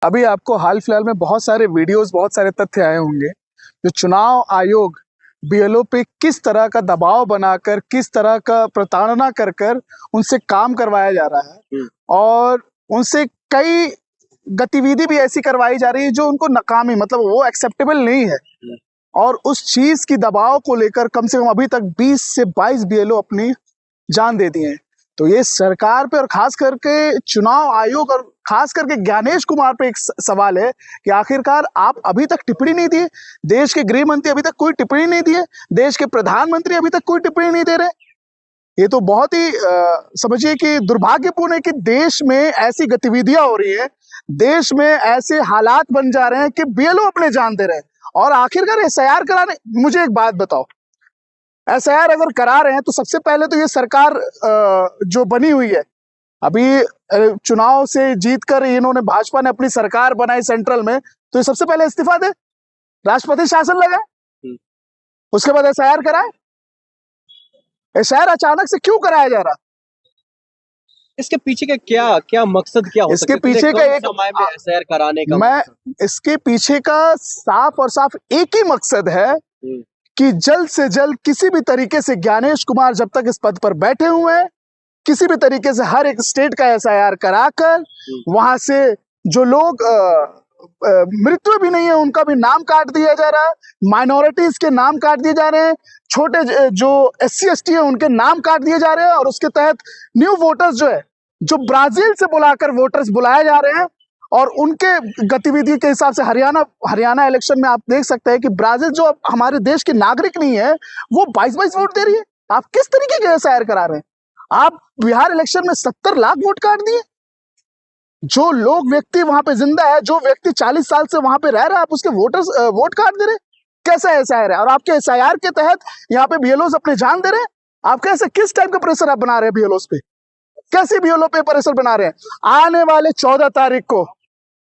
अभी आपको हाल फिलहाल में बहुत सारे वीडियोस, बहुत सारे तथ्य आए होंगे जो चुनाव आयोग बीएलओ पे किस तरह का दबाव बनाकर, किस तरह का प्रताड़ना कर कर उनसे काम करवाया जा रहा है और उनसे कई गतिविधि भी ऐसी करवाई जा रही है जो उनको नाकामी, मतलब वो एक्सेप्टेबल नहीं है। और उस चीज की दबाव को लेकर कम से कम अभी तक 20 से 22 बीएलओ अपनी जान दे दिए हैं। तो ये सरकार पे और खास करके चुनाव आयोग और खास करके ज्ञानेश कुमार पे एक सवाल है कि आखिरकार आप अभी तक टिप्पणी नहीं दिए, देश के गृह मंत्री अभी तक कोई टिप्पणी नहीं दिए, देश के प्रधानमंत्री अभी तक कोई टिप्पणी नहीं दे रहे। ये तो बहुत ही समझिए कि दुर्भाग्यपूर्ण है कि देश में ऐसी गतिविधियां हो रही है, देश में ऐसे हालात बन जा रहे हैं कि बीएलओ अपने जान दे रहे हैं। और आखिरकार एसआईआर कराने, मुझे एक बात बताओ, एसआईआर अगर करा रहे हैं तो सबसे पहले तो ये सरकार जो बनी हुई है, अभी चुनाव से जीतकर इन्होंने, भाजपा ने अपनी सरकार बनाई सेंट्रल में, तो ये सबसे पहले इस्तीफा दे, राष्ट्रपति शासन लगाए, उसके बाद एसआईआर कराए। एसआईआर अचानक से क्यों कराया जा रहा? इसके पीछे का क्या मकसद क्या हो सकता है? इसके पीछे का एक समय में एसआईआर कराने का मैं इसके पीछे का साफ और साफ एक ही मकसद है कि जल्द से जल्द किसी भी तरीके से ज्ञानेश कुमार जब तक इस पद पर बैठे हुए हैं, किसी भी तरीके से हर एक स्टेट का एसआईआर कराकर वहां से जो लोग मृत्यु भी नहीं है उनका भी नाम काट दिया जा रहा है, माइनॉरिटीज के नाम काट दिए जा रहे हैं, छोटे जो एससी एसटी है उनके नाम काट दिए जा रहे हैं। और उसके तहत न्यू वोटर्स जो है, जो ब्राजील से बुलाकर वोटर्स बुलाए जा रहे हैं, और उनके गतिविधि के हिसाब से हरियाणा इलेक्शन में आप देख सकते हैं कि ब्राजील जो हमारे देश की नागरिक नहीं है वो 22-22 वोट दे रही है। आप किस तरीके के एसआईआर करा रहे हैं? आप बिहार इलेक्शन में 70 लाख वोट काट दिए। जो लोग व्यक्ति वहां पे जिंदा है, जो व्यक्ति 40 साल से वहां पे रह रहा है, आप उसके वोट काट दे रहे। कैसा एसआईआर है? और आपके एसआईआर के तहत यहाँ पे बीएलओ अपने जान दे रहे हैं। आप कैसे, किस टाइप का प्रेशर आप बना रहे हैं बीएलओ पे? कैसे बीएलओ पे प्रेशर बना रहे हैं? आने वाले 14 तारीख को,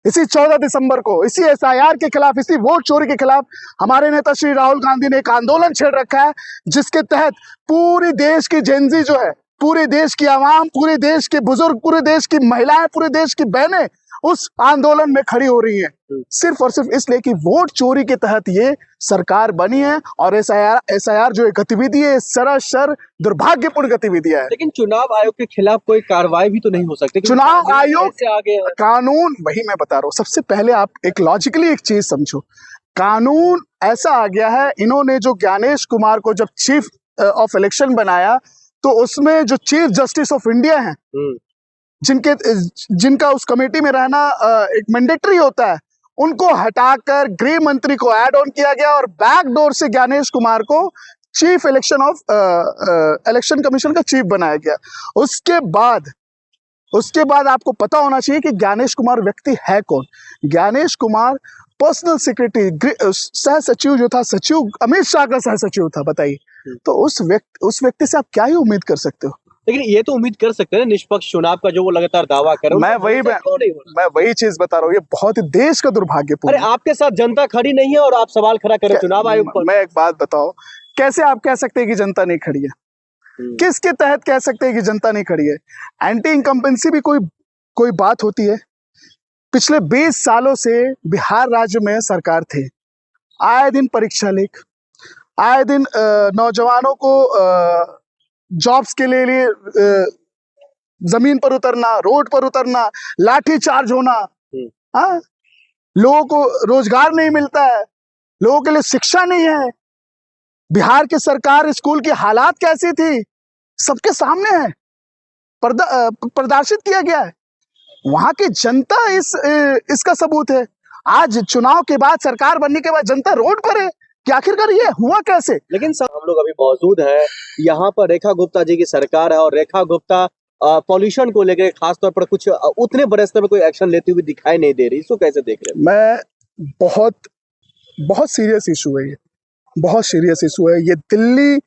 इसी 14 दिसंबर को, इसी एसआईआर के खिलाफ, इसी वोट चोरी के खिलाफ हमारे नेता श्री राहुल गांधी ने एक आंदोलन छेड़ रखा है, जिसके तहत पूरी देश की जेनजी जो है, पूरे देश की आवाम, पूरे देश के बुजुर्ग, पूरे देश की महिलाएं, पूरे देश की बहनें उस आंदोलन में खड़ी हो रही हैं, सिर्फ और सिर्फ इसलिए कि वोट चोरी के तहत ये सरकार बनी है। और एसआईआर जो एक गतिविधि है, सरासर दुर्भाग्यपूर्ण गतिविधि है। लेकिन चुनाव आयोग के खिलाफ कोई कार्रवाई भी तो नहीं हो सकती? चुनाव आयोग से आगे कानून, वही मैं बता रहा हूँ। सबसे पहले आप एक लॉजिकली एक चीज समझो, कानून ऐसा आ गया है, इन्होंने जो ज्ञानेश कुमार को जब चीफ ऑफ इलेक्शन बनाया, तो उसमें जो चीफ जस्टिस ऑफ इंडिया है, जिनका उस कमेटी में रहना एक मैंडेटरी होता है, उनको हटाकर गृह मंत्री को ऐड ऑन किया गया और बैकडोर से ज्ञानेश कुमार को चीफ इलेक्शन कमीशन का चीफ बनाया गया। उसके बाद आपको पता होना चाहिए कि ज्ञानेश कुमार व्यक्ति है कौन। ज्ञानेश कुमार पर्सनल सेक्रेटरी, सह सचिव जो था, सचिव अमित शाह का सह सचिव था। बताइए, तो उस व्यक्ति से आप क्या ही उम्मीद कर सकते हो? लेकिन ये तो उम्मीद कर सकते हैं निष्पक्ष चुनाव का, जो वो लगातार दावा कर रहे हैं। मैं वही चीज बता रहा हूँ, ये बहुत ही देश का दुर्भाग्यपूर्ण। अरे आपके साथ जनता खड़ी नहीं है और आप सवाल खड़ा कर रहे हैं चुनाव आयोग पर। मैं एक बात बताओ, कैसे आप कह सकते हैं कि जनता नहीं खड़ी है? किसके तहत कह सकते हैं कि जनता नहीं खड़ी है? एंटी इनकम्पेंसी भी कोई बात होती है? पिछले 20 सालों से बिहार राज्य में सरकार थे, आए दिन परीक्षा लीक, आए दिन नौजवानों को जॉब्स के लिए जमीन पर उतरना, रोड पर उतरना, लाठी चार्ज होना, हाँ, लोगों को रोजगार नहीं मिलता है, लोगों के लिए शिक्षा नहीं है। बिहार की सरकार, स्कूल की हालात कैसी थी सबके सामने है, प्रदर्शित किया गया है। वहां की जनता इसका सबूत है। आज चुनाव के बाद, सरकार बनने के बाद जनता रोड पर है कि आखिरकार ये हुआ कैसे? लेकिन हम लोग अभी मौजूद है यहाँ पर, रेखा गुप्ता जी की सरकार है और रेखा गुप्ता पॉल्यूशन को लेकर खासतौर पर कुछ उतने बड़े स्तर पर कोई एक्शन लेती हुई दिखाई नहीं दे रही। इसको कैसे देख रहे हैं? मैं बहुत सीरियस इशू है ये, बहुत सीरियस इशू है ये। दिल्ली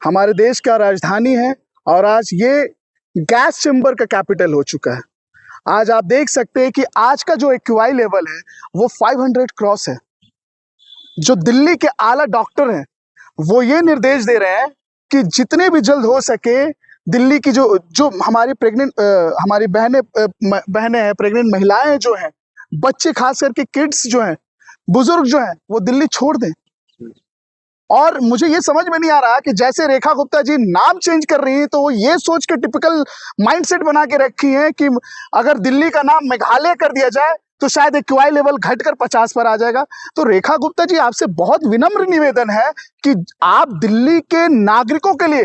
हमारे देश का राजधानी है और आज ये गैस चेंबर का कैपिटल हो चुका है। आज आप देख सकते हैं कि आज का जो एक्यूआई लेवल है वो 500 क्रॉस है। जो दिल्ली के आला डॉक्टर हैं वो ये निर्देश दे रहे हैं कि जितने भी जल्द हो सके दिल्ली की जो हमारी हमारी बहनें हैं, प्रेग्नेंट महिलाएं जो हैं, बच्चे खास करके किड्स जो हैं, बुजुर्ग जो हैं, वो दिल्ली छोड़ दें। और मुझे ये समझ में नहीं आ रहा कि जैसे रेखा गुप्ता जी नाम चेंज कर रही हैं तो वो ये सोच के टिपिकल माइंडसेट बना के रखी हैं कि अगर दिल्ली का नाम मेघालय कर दिया जाए तो शायद एक्यूआई लेवल घटकर 50 पर आ जाएगा। तो रेखा गुप्ता जी, आपसे बहुत विनम्र निवेदन है कि आप दिल्ली के नागरिकों के लिए,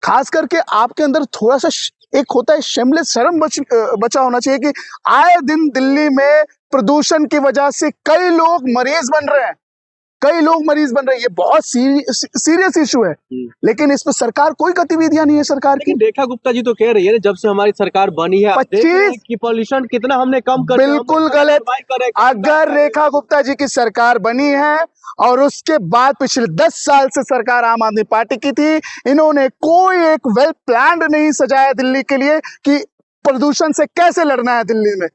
खास करके आपके अंदर थोड़ा सा एक होता है शेमलेस, शर्म बचा होना चाहिए कि आए दिन दिल्ली में प्रदूषण की वजह से कई लोग मरीज बन रहे हैं, कई लोग मरीज बन रहे हैं। ये बहुत सीरियस इशू है, लेकिन इस पर सरकार कोई गतिविधियां नहीं है सरकार की। रेखा गुप्ता जी तो कह रही है ना, जब से हमारी सरकार बनी है 25 की पॉल्यूशन कितना हमने कम कर, बिल्कुल गलत। अगर रेखा गुप्ता जी की सरकार बनी है और उसके बाद पिछले 10 साल से सरकार आम आदमी पार्टी की थी, इन्होंने कोई एक वेल प्लान्ड नहीं सजाया दिल्ली के लिए कि प्रदूषण से कैसे लड़ना है दिल्ली में।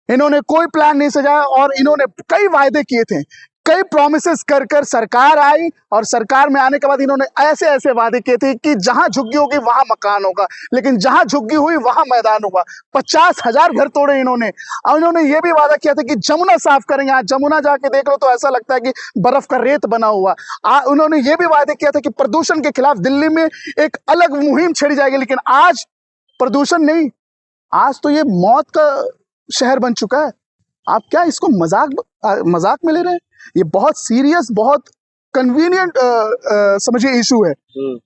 इन्होंने कोई प्लान नहीं सजाया और इन्होंने कई वायदे किए थे, कई प्रॉमिसेस कर कर सरकार आई और सरकार में आने के बाद इन्होंने ऐसे ऐसे वादे किए थे कि जहां झुग्गी होगी वहां मकान होगा, लेकिन जहां झुग्गी हुई वहां मैदान होगा। 50,000 घर तोड़े इन्होंने। और इन्होंने ये भी वादा किया था कि जमुना साफ करेंगे। आज जमुना जाके देख लो तो ऐसा लगता है कि बर्फ का रेत बना हुआ। उन्होंने ये भी वादे किया था कि प्रदूषण के खिलाफ दिल्ली में एक अलग मुहिम छेड़ी जाएगी, लेकिन आज प्रदूषण नहीं, आज तो ये मौत का शहर बन चुका है। आप क्या इसको मजाक में ले रहे हैं? ये बहुत सीरियस, बहुत कन्वीनियंट समझिए इशू है।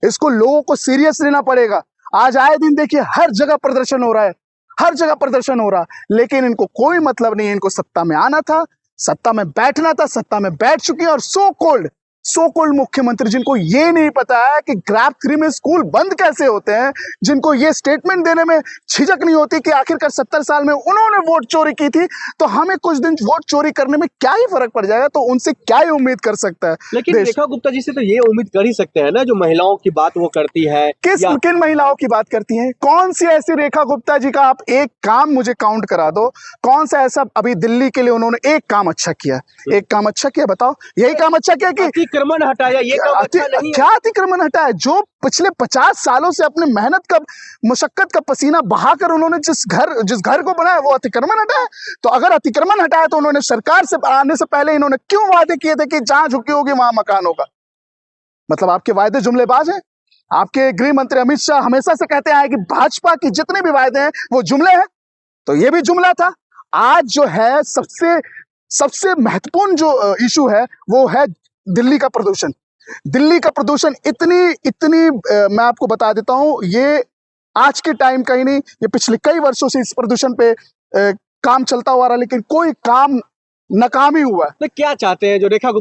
इसको लोगों को सीरियस लेना पड़ेगा। आज आए दिन देखिए हर जगह प्रदर्शन हो रहा है, हर जगह प्रदर्शन हो रहा है, लेकिन इनको कोई मतलब नहीं है। इनको सत्ता में आना था, सत्ता में बैठना था, सत्ता में बैठ चुकी है। और सो कोल्ड मुख्यमंत्री जिनको ये नहीं पता है कि ग्राफ 3 में स्कूल बंद कैसे होते हैं, जिनको ये स्टेटमेंट देने में झिझक नहीं होती कि आखिरकार 70 साल में उन्होंने वोट चोरी की थी, तो हमें कुछ दिन वोट चोरी करने में क्या ही फर्क पड़ जाएगा, तो उनसे क्या ही उम्मीद कर सकता है। लेकिन रेखा गुप्ता जी से तो ये उम्मीद कर ही सकते हैं ना, जो महिलाओं की बात वो करती है। किन महिलाओं की बात करती हैं? कौन सी ऐसी रेखा गुप्ता जी का आप एक काम मुझे काउंट करा दो, कौन सा ऐसा अभी दिल्ली के लिए उन्होंने एक काम अच्छा किया? एक काम अच्छा किया बताओ, यही काम अच्छा किया कि अतिक्रमण हटाया, ये काम अच्छा नहीं? क्या अतिक्रमण हटाया? जो पिछले 50 सालों से अपने मेहनत का, मुशक्कत का पसीना बहाकर उन्होंने जिस घर को बनाया, वो अतिक्रमण हटाया? तो अगर अतिक्रमण हटाया तो उन्होंने सरकार से आने से पहले इन्होंने क्यों वादे किए थे कि जहां झुकी होगी वहां मकान होगा? मतलब आपके वायदे जुमलेबाज हैं। आपके गृह मंत्री अमित शाह हमेशा से कहते आए कि भाजपा की जितने भी वायदे हैं वो जुमले हैं, तो ये भी जुमला था। आज जो है सबसे महत्वपूर्ण जो इशू है वो है दिल्ली का प्रदूषण। दिल्ली का प्रदूषण इतनी मैं आपको बता देता हूं, ये आज के टाइम का ही नहीं, ये पिछले कई वर्षों से इस प्रदूषण पे काम चलता हुआ रहा, लेकिन कोई काम नाकामी हुआ। तो क्या चाहते हैं जो रेखा गुप्ता